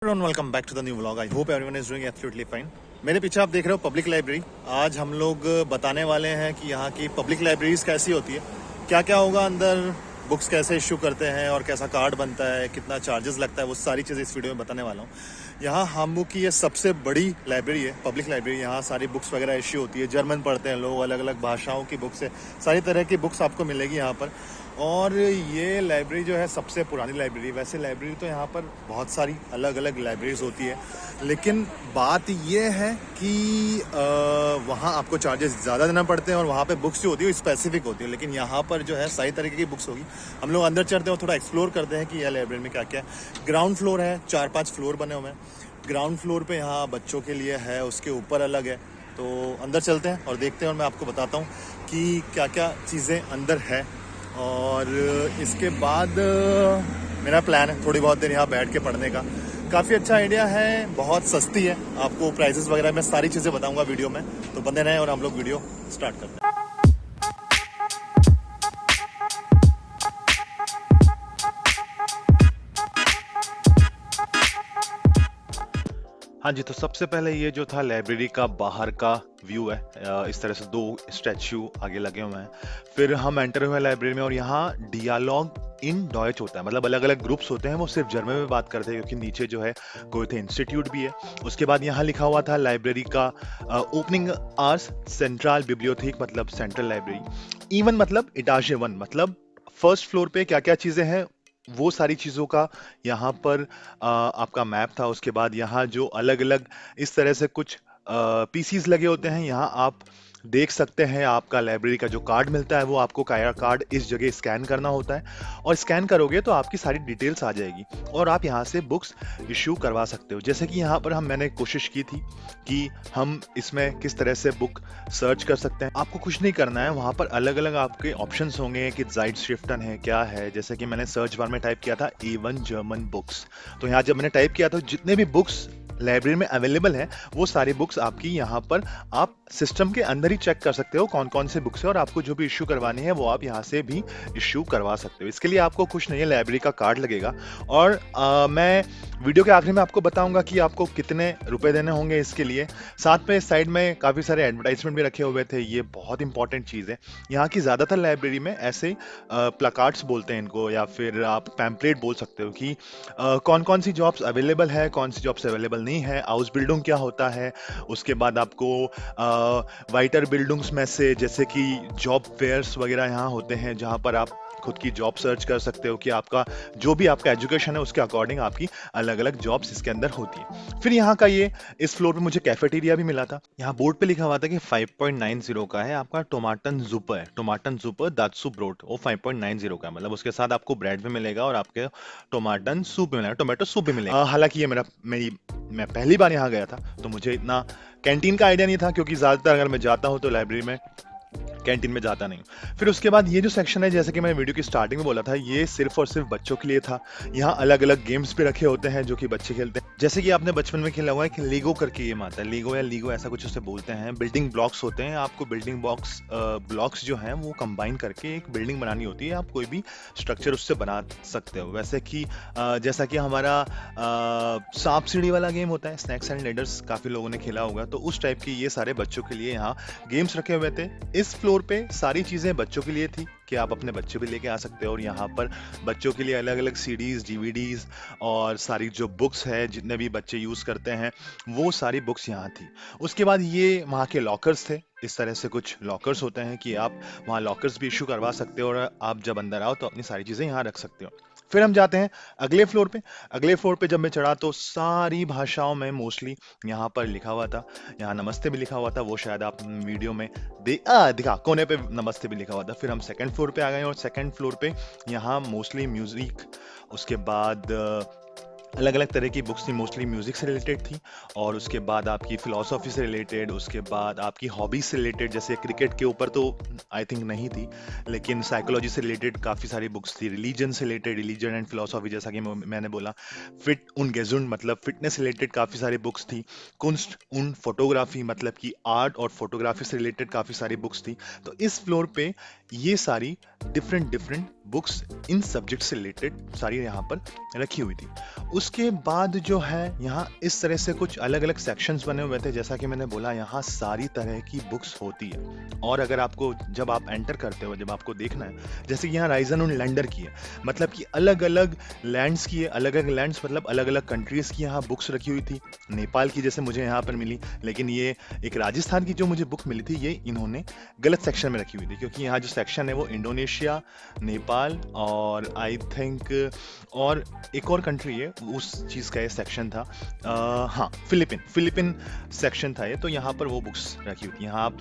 Welcome back to the new vlog. I hope everyone is doing absolutely fine. मेरे पीछे आप देख रहे हो पब्लिक लाइब्रेरी। आज हम लोग बताने वाले हैं कि यहाँ की पब्लिक लाइब्रेरीज कैसी होती है, क्या क्या होगा अंदर, बुक्स कैसे इशू करते हैं और कैसा कार्ड बनता है, कितना चार्जेस लगता है, वो सारी चीज़ें इस वीडियो में बताने वाला हूँ। यहाँ हाम्बू की ये सबसे बड़ी लाइब्रेरी है, पब्लिक लाइब्रेरी। यहाँ सारी बुक्स वगैरह इश्यू होती है, जर्मन पढ़ते हैं लोग, अलग अलग भाषाओं की बुक्स है, सारी तरह की बुक्स आपको मिलेगी यहाँ पर। और ये लाइब्रेरी जो है सबसे पुरानी लाइब्रेरी। वैसे लाइब्रेरी तो यहाँ पर बहुत सारी अलग अलग लाइब्रेरीज होती है, लेकिन बात ये है कि वहाँ आपको चार्जेस ज़्यादा देना पड़ते हैं और वहाँ पे बुक्स जो होती है स्पेसिफिक होती है। लेकिन यहाँ पर जो है सारी तरीके की बुक्स होगी। हम लोग अंदर चढ़ते हैं और थोड़ा एक्सप्लोर करते हैं कि यह लाइब्रेरी में क्या क्या है। ग्राउंड फ्लोर है, 4-5 फ्लोर बने हुए हैं। ग्राउंड फ्लोर पे यहाँ बच्चों के लिए है, उसके ऊपर अलग है। तो अंदर चलते हैं और देखते हैं और मैं आपको बताता हूँ कि क्या क्या चीज़ें अंदर है। और इसके बाद मेरा प्लान है थोड़ी बहुत देर यहाँ बैठ के पढ़ने का। काफ़ी अच्छा आइडिया है, बहुत सस्ती है। आपको प्राइसेस वगैरह मैं सारी चीज़ें बताऊंगा वीडियो में, तो बने रहें और हम लोग वीडियो स्टार्ट करते हैं। हाँ जी, तो सबसे पहले ये जो था लाइब्रेरी का बाहर का व्यू है। इस तरह से 2 स्टैच्यू आगे लगे हुए हैं। फिर हम एंटर हुए लाइब्रेरी में और यहाँ डियालॉग इन डॉयच होता है, मतलब अलग अलग ग्रुप्स होते हैं, वो सिर्फ जर्मन में बात करते हैं, क्योंकि नीचे जो है गोएथे इंस्टीट्यूट भी है। उसके बाद यहाँ लिखा हुआ था लाइब्रेरी का ओपनिंग आवर्स, सेंट्रल बिब्लियोथेक मतलब सेंट्रल लाइब्रेरी, इवन मतलब इटाजे 1 मतलब फर्स्ट फ्लोर पे क्या क्या चीजें हैं वो सारी चीज़ों का यहाँ पर आपका मैप था। उसके बाद यहाँ जो अलग अलग इस तरह से कुछ पीसीज लगे होते हैं, यहाँ आप देख सकते हैं। आपका लाइब्रेरी का जो कार्ड मिलता है वो आपको कार्ड इस जगह स्कैन करना होता है, और स्कैन करोगे तो आपकी सारी डिटेल्स आ जाएगी और आप यहाँ से बुक्स इशू करवा सकते हो। जैसे कि यहाँ पर मैंने कोशिश की थी कि हम इसमें किस तरह से बुक सर्च कर सकते हैं। आपको कुछ नहीं करना है, वहाँ पर अलग अलग आपके ऑप्शंस होंगे कि ज़ाइटश्रिफ्टन है, क्या है। जैसे कि मैंने सर्च बार में टाइप किया था A1 जर्मन बुक्स, तो यहाँ जब मैंने टाइप किया तो जितने भी बुक्स लाइब्रेरी में अवेलेबल है वो सारी बुक्स आपकी यहाँ पर आप सिस्टम के अंदर ही चेक कर सकते हो कौन कौन से बुक्स है, और आपको जो भी इश्यू करवानी है वो आप यहाँ से भी इश्यू करवा सकते हो। इसके लिए आपको कुछ नहीं है, लाइब्रेरी का कार्ड लगेगा। और मैं वीडियो के आखिरी में आपको बताऊंगा कि आपको कितने रुपए देने होंगे इसके लिए। साथ में साइड में काफ़ी सारे एडवर्टाइजमेंट भी रखे हुए थे, ये बहुत इंपॉर्टेंट चीज़ है। यहाँ की ज़्यादातर लाइब्रेरी में ऐसे प्लाकार्ड्स बोलते हैं इनको, या फिर आप पैम्पलेट बोल सकते हो कि कौन कौन सी जॉब्स अवेलेबल है, कौन सी जॉब्स अवेलेबल नहीं है, हाउस बिल्डिंग क्या होता है। उसके बाद आपको वाइटर बिल्डिंग्स में से जैसे कि जॉब फेयर्स वगैरह यहाँ होते हैं, जहाँ पर आप खुद की जॉब सर्च कर सकते हो कि आपका जो भी आपका एजुकेशन है उसके अकॉर्डिंग आपकी अलग अलग जॉब्स इसके अंदर होती है। फिर यहाँ का ये इस फ्लोर पे मुझे कैफेटेरिया भी मिला था। यहाँ बोर्ड पे लिखा हुआ था कि 5.90 का है आपका टोमाटन जुपर है, टोमाटन जुपर दात्सु ब्रोट, वो 5.90 का है। मतलब उसके साथ आपको ब्रेड भी मिलेगा और आपके टोमाटन सूप भी मिलेगा, टोमेटो सूप भी मिलेगा। हालांकि ये मैं पहली बार यहाँ गया था तो मुझे इतना कैंटीन का आइडिया नहीं था, क्योंकि ज्यादातर अगर मैं जाता हूँ तो लाइब्रेरी में कैंटीन में जाता नहीं। फिर उसके बाद ये जो सेक्शन है, जैसे कि मैंने वीडियो की स्टार्टिंग में बोला था, ये सिर्फ और सिर्फ बच्चों के लिए था। यहाँ अलग अलग गेम्स भी रखे होते हैं जो कि बच्चे खेलते हैं। जैसे कि आपने बचपन में खेला हुआ है कि लीगो करके गेम आता है, लीगो या लीगो ऐसा कुछ उसे बोलते हैं। बिल्डिंग ब्लॉक्स होते हैं, आपको बिल्डिंग ब्लॉक्स जो हैं वो कंबाइन करके एक बिल्डिंग बनानी होती है। आप कोई भी स्ट्रक्चर उससे बना सकते हो। वैसे कि जैसा कि हमारा सांप सीढ़ी वाला गेम होता है, स्नैक्स एंड लेडर्स, काफी लोगों ने खेला होगा, तो उस टाइप की ये सारे बच्चों के लिए यहाँ गेम्स रखे हुए थे। इस फ्लोर पे सारी चीजें बच्चों के लिए थी कि आप अपने बच्चे भी लेके आ सकते हो, और यहाँ पर बच्चों के लिए अलग अलग सीडीज, डीवीडीज और सारी जो बुक्स है जितने भी बच्चे यूज करते हैं वो सारी बुक्स यहाँ थी। उसके बाद ये वहाँ के लॉकर्स थे। इस तरह से कुछ लॉकर्स होते हैं कि आप वहाँ लॉकर्स भी इशू करवा सकते हो, और आप जब अंदर आओ तो अपनी सारी चीजें यहाँ रख सकते हो। फिर हम जाते हैं अगले फ्लोर पे। अगले फ्लोर पे जब मैं चढ़ा तो सारी भाषाओं में मोस्टली यहाँ पर लिखा हुआ था। यहाँ नमस्ते भी लिखा हुआ था, वो शायद आप वीडियो में दिखा कोने पे नमस्ते भी लिखा हुआ था। फिर हम सेकंड फ्लोर पे आ गए और सेकंड फ्लोर पे यहाँ मोस्टली म्यूजिक, उसके बाद अलग अलग तरह की बुक्स थी, मोस्टली म्यूजिक से रिलेटेड थी, और उसके बाद आपकी फिलोसॉफी से रिलेटेड, उसके बाद आपकी हॉबीज से रिलेटेड। जैसे क्रिकेट के ऊपर तो आई थिंक नहीं थी, लेकिन साइकोलॉजी से रिलेटेड काफ़ी सारी बुक्स थी। रिलीजन से रिलेटेड, रिलीजन एंड फिलोसॉफी, जैसा कि मैंने बोला। फिट उन गेजुंड मतलब फिटनेस से रिलेटेड काफ़ी सारी बुक्स थी। कुंस्ट उन फोटोग्राफी मतलब कि आर्ट और फोटोग्राफी से रिलेटेड काफ़ी सारी बुक्स थी। तो इस फ्लोर पे ये सारी डिफरेंट डिफरेंट बुक्स इन सब्जेक्ट से रिलेटेड सारी यहाँ पर रखी हुई थी। उसके बाद जो है यहाँ इस तरह से कुछ अलग अलग सेक्शंस बने हुए थे। जैसा कि मैंने बोला, यहाँ सारी तरह की बुक्स होती है। और अगर आपको, जब आप एंटर करते हो, जब आपको देखना है, जैसे कि यहाँ राइजन और लैंडर की है, मतलब कि अलग अलग लैंड्स की है, अलग अलग लैंड्स मतलब अलग अलग कंट्रीज की यहाँ बुक्स रखी हुई थी। नेपाल की जैसे मुझे यहाँ पर मिली, लेकिन ये एक राजस्थान की जो मुझे बुक मिली थी, ये इन्होंने गलत सेक्शन में रखी हुई थी, क्योंकि यहाँ जो सेक्शन है वो इंडोनेशिया, नेपाल और आई थिंक और एक और कंट्री है, उस चीज़ का ये सेक्शन था। हाँ, फिलिपिन सेक्शन था ये। तो यहाँ पर वो बुक्स रखी हुई थी। यहाँ आप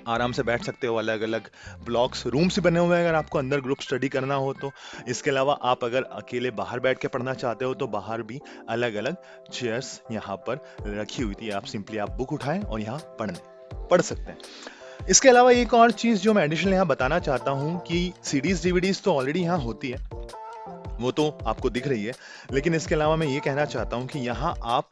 आराम से बैठ सकते हो। अलग अलग ब्लॉक्स, रूम्स भी बने हुए हैं अगर आपको अंदर ग्रुप स्टडी करना हो तो। इसके अलावा आप अगर अकेले बाहर बैठ के पढ़ना चाहते हो तो बाहर भी अलग अलग चेयर्स यहाँ पर रखी हुई थी। आप सिंपली आप बुक उठाएं और यहाँ पढ़ सकते हैं। इसके अलावा एक और चीज़ जो मैं एडिशनल यहाँ बताना चाहता हूँ कि सीडीज डीवीडीज तो ऑलरेडी यहाँ होती है, वो तो आपको दिख रही है। लेकिन इसके अलावा मैं ये कहना चाहता हूं कि यहाँ आप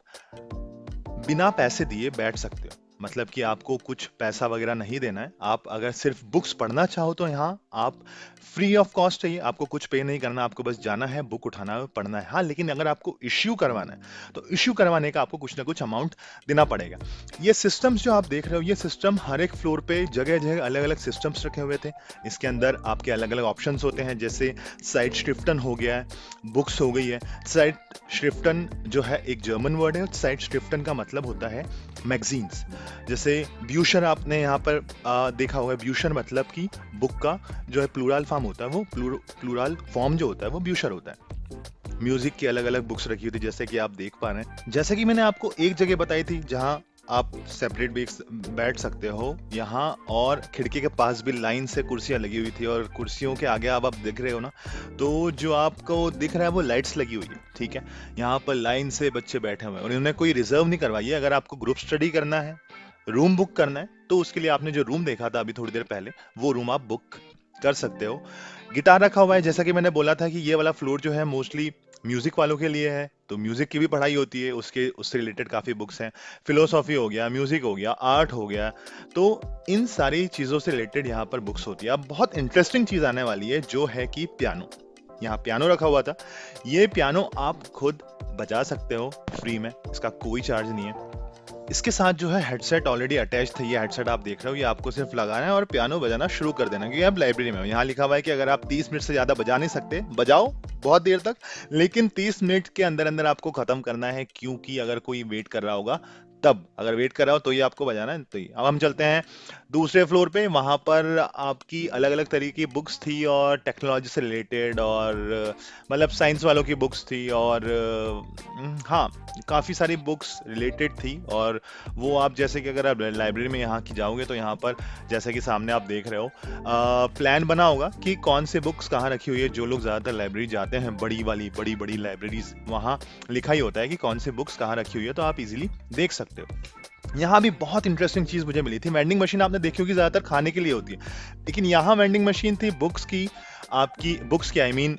बिना पैसे दिए बैठ सकते हो। मतलब कि आपको कुछ पैसा वगैरह नहीं देना है। आप अगर सिर्फ बुक्स पढ़ना चाहो तो यहाँ आप फ्री ऑफ कॉस्ट है, आपको कुछ पे नहीं करना, आपको बस जाना है, बुक उठाना है, पढ़ना है। हाँ, लेकिन अगर आपको इश्यू करवाना है तो इश्यू करवाने का आपको कुछ ना कुछ अमाउंट देना पड़ेगा। ये सिस्टम्स जो आप देख रहे हो, ये सिस्टम हर एक फ्लोर पे जगह जगह अलग अलग सिस्टम्स रखे हुए थे। इसके अंदर आपके अलग अलग ऑप्शंस होते हैं, जैसे साइड श्रिफ्टन हो गया है, बुक्स हो गई है। साइड श्रिफ्टन जो है एक जर्मन वर्ड है। साइड श्रिफ्टन का मतलब होता है मैगजीन्स। जैसे ब्यूशर आपने यहाँ पर देखा होगा। ब्यूशर मतलब कि बुक का जो है प्लूरल फॉर्म होता है, वो प्लूरल फॉर्म जो होता है वो ब्यूशर होता है। म्यूजिक की अलग अलग बुक्स रखी हुई थी, जैसे कि आप देख पा रहे हैं। जैसे कि मैंने आपको एक जगह बताई थी जहाँ आप सेपरेट भी बैठ सकते हो यहाँ, और खिड़की के पास भी लाइन से कुर्सियां लगी हुई थी, और कुर्सियों के आगे आप देख रहे हो ना, तो जो आपको दिख रहा है वो लाइट्स लगी हुई है। ठीक है, यहाँ पर लाइन से बच्चे बैठे हुए हैं और इन्होंने कोई रिजर्व नहीं करवाई है। अगर आपको ग्रुप स्टडी करना है, रूम बुक करना है, तो उसके लिए आपने जो रूम देखा था अभी थोड़ी देर पहले, वो रूम आप बुक कर सकते हो। गिटार रखा हुआ है। जैसा कि मैंने बोला था कि ये वाला फ्लोर जो है मोस्टली म्यूजिक वालों के लिए है, तो म्यूजिक की भी पढ़ाई होती है, उससे रिलेटेड काफी बुक्स हैं। फिलोसॉफी हो गया, म्यूजिक हो गया, आर्ट हो गया, तो इन सारी चीजों से रिलेटेड यहाँ पर बुक्स होती है। अब बहुत इंटरेस्टिंग चीज आने वाली है, जो है कि पियानो। यहाँ पियानो रखा हुआ था। ये पियानो आप खुद बजा सकते हो फ्री में, इसका कोई चार्ज नहीं है। इसके साथ जो है हेडसेट ऑलरेडी अटैच थे। ये हेडसेट आप देख रहे हो, ये आपको सिर्फ लगाना है और पियानो बजाना शुरू कर देना, क्योंकि आप लाइब्रेरी में हो। यहाँ लिखा हुआ है कि अगर आप 30 मिनट से ज्यादा बजा नहीं सकते, बजाओ बहुत देर तक, लेकिन 30 मिनट के अंदर अंदर आपको खत्म करना है, क्योंकि अगर कोई वेट कर रहा होगा तब, अगर वेट कर रहा हो तो ये आपको बजाना है। तो ये अब हम चलते हैं दूसरे फ्लोर पे। वहां पर आपकी अलग अलग तरीके की बुक्स थी, और टेक्नोलॉजी से रिलेटेड, और मतलब साइंस वालों की बुक्स थी, और हाँ, काफ़ी सारी बुक्स रिलेटेड थी। और वो आप जैसे कि अगर आप लाइब्रेरी में यहाँ की जाओगे तो यहाँ पर जैसे कि सामने आप देख रहे हो, प्लान बना होगा कि कौन से बुक्स कहाँ रखी हुई है। जो लोग ज़्यादातर लाइब्रेरी जाते हैं, बड़ी बड़ी लाइब्रेरीज, वहाँ लिखा ही होता है कि कौन से बुक्स कहाँ रखी हुई है, तो आप इजीली देख सकते हो। यहाँ भी बहुत इंटरेस्टिंग चीज मुझे मिली थी। वेंडिंग मशीन आपने देखी होगी, ज्यादातर खाने के लिए होती है, लेकिन यहाँ वेंडिंग मशीन थी बुक्स की। आपकी बुक्स की, आई मीन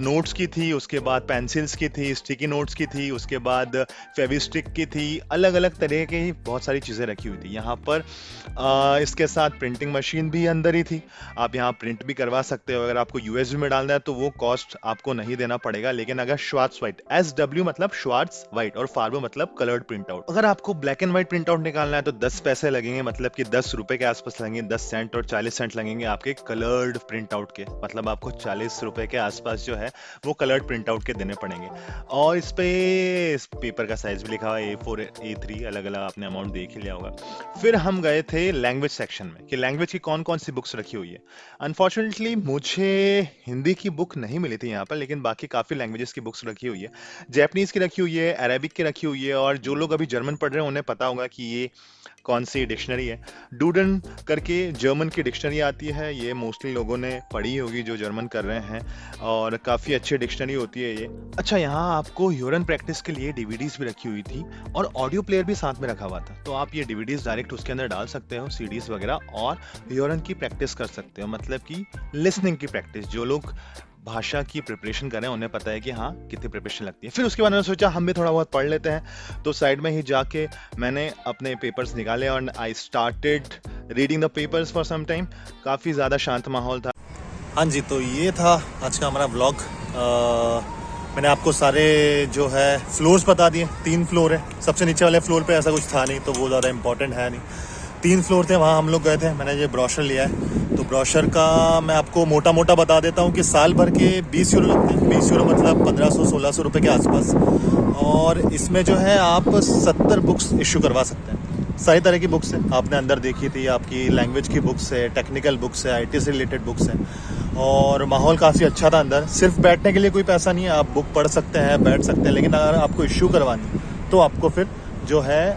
नोट्स की थी, उसके बाद पेंसिल्स की थी, स्टिकी नोट्स की थी, उसके बाद फेविस्टिक की थी, अलग अलग तरह की बहुत सारी चीज़ें रखी हुई थी यहाँ पर। इसके साथ प्रिंटिंग मशीन भी अंदर ही थी, आप यहाँ प्रिंट भी करवा सकते हो। अगर आपको यूएसबी में डालना है तो वो कॉस्ट आपको नहीं देना पड़ेगा, लेकिन अगर श्वार्ट्स वाइट, SW मतलब श्वार्ट्स वाइट, और फार्बो मतलब कलर्ड प्रिंट आउट, अगर आपको black and white print out निकालना है तो 10 पैसे लगेंगे, मतलब कि 10 रुपए के आसपास लगेंगे। 10 सेंट और 40 सेंट लगेंगे आपके कलर्ड प्रिंट आउट के, मतलब आपको 40 रुपए के आसपास जो है वो कलर्ड प्रिंट आउट के देने पड़ेंगे। और इस पे पेपर का साइज भी लिखा हुआ है, A4 A3, अलग अलग आपने अमाउंट देख ही लिया होगा। फिर हम गए थे लैंग्वेज सेक्शन में कि लैंग्वेज की कौन कौन सी बुक्स रखी हुई है। अनफॉर्चुनेटली मुझे हिंदी की बुक नहीं मिली थी यहाँ पर, लेकिन बाकी काफी लैंग्वेजेस की बुक्स रखी हुई है। जैपनीज की रखी हुई है, अरेबिक की रखी हुई है, और जो लोग अभी जर्मन पढ़ रहे हैं उन्हें पता होगा कि ये कौन सी डिक्शनरी है। डूडन करके जर्मन की डिक्शनरी आती है, ये मोस्टली लोगों ने पढ़ी होगी जो जर्मन कर रहे हैं, और काफ़ी अच्छी डिक्शनरी होती है ये। अच्छा, यहाँ आपको ह्यूरन प्रैक्टिस के लिए डीवीडीज भी रखी हुई थी, और ऑडियो प्लेयर भी साथ में रखा हुआ था, तो आप ये डीवीडीज डायरेक्ट उसके अंदर डाल सकते हो, सीडीज वगैरह, और ह्यूरन की प्रैक्टिस कर सकते हो, मतलब कि लिसनिंग की प्रैक्टिस। जो लोग भाषा की प्रिपरेशन करें उन्हें पता है कि हाँ कितनी प्रिपरेशन लगती है। फिर उसके बाद मैंने सोचा हम भी थोड़ा बहुत पढ़ लेते हैं, तो साइड में ही जाके मैंने अपने पेपर्स निकाले और I started reading the papers for some time. काफ़ी ज़्यादा शांत माहौल था। हाँ जी, तो ये था आज का हमारा व्लॉग। मैंने आपको सारे जो है फ्लोर्स बता दिए। 3 फ्लोर है। सबसे नीचे वाले फ्लोर पे ऐसा कुछ था नहीं, तो वो ज़्यादा इंपॉर्टेंट है नहीं। 3 फ्लोर थे, वहाँ हम लोग गए थे। मैंने ये ब्रोशर लिया है, तो ब्रोशर का मैं आपको मोटा मोटा बता देता हूँ कि साल भर के 20 यूरो लगते हैं। 20 यूरो मतलब 1500-1600 रुपये के आसपास। और इसमें जो है आप 70 बुक्स इशू करवा सकते हैं। सारी तरह की बुक्स है, आपने अंदर देखी थी, आपकी लैंग्वेज की बुक्स है, टेक्निकल बुक्स है, IT से रिलेटेड बुक्स हैं। और माहौल काफ़ी अच्छा था अंदर। सिर्फ बैठने के लिए कोई पैसा नहीं है, आप बुक पढ़ सकते हैं, बैठ सकते हैं, लेकिन अगर आपको इशू करवानी है तो आपको फिर जो है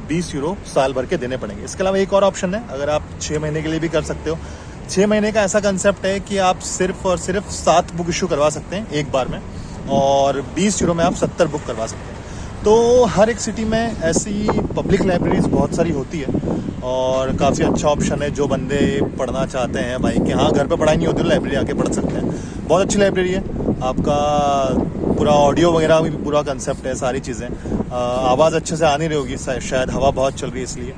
20 यूरो साल भर के देने पड़ेंगे। इसके अलावा एक और ऑप्शन है, अगर आप 6 महीने के लिए भी कर सकते हो। 6 महीने का ऐसा कंसेप्ट है कि आप सिर्फ और सिर्फ 7 बुक इशू करवा सकते हैं एक बार में, और 20 यूरो में आप 70 बुक करवा सकते हैं। तो हर एक सिटी में ऐसी पब्लिक लाइब्रेरीज बहुत सारी होती है, और काफ़ी अच्छा ऑप्शन है। जो बंदे पढ़ना चाहते हैं भाई कि हाँ घर पे पढ़ाई नहीं होती, तो लाइब्रेरी आके पढ़ सकते हैं। बहुत अच्छी लाइब्रेरी है। आपका पूरा ऑडियो वगैरह भी पूरा कंसेप्ट है, सारी चीज़ें। आवाज़ अच्छे से आ नहीं रही होगी, शायद हवा बहुत चल रही है इसलिए।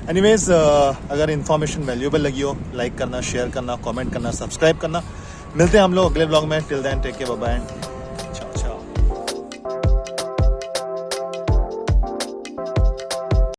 एनीवेज, अगर इन्फॉर्मेशन वैल्यूएबल लगी हो, लाइक करना, शेयर करना, कमेंट करना, सब्सक्राइब करना। मिलते हैं हम लोग अगले ब्लॉग में। Till then take care, bye bye.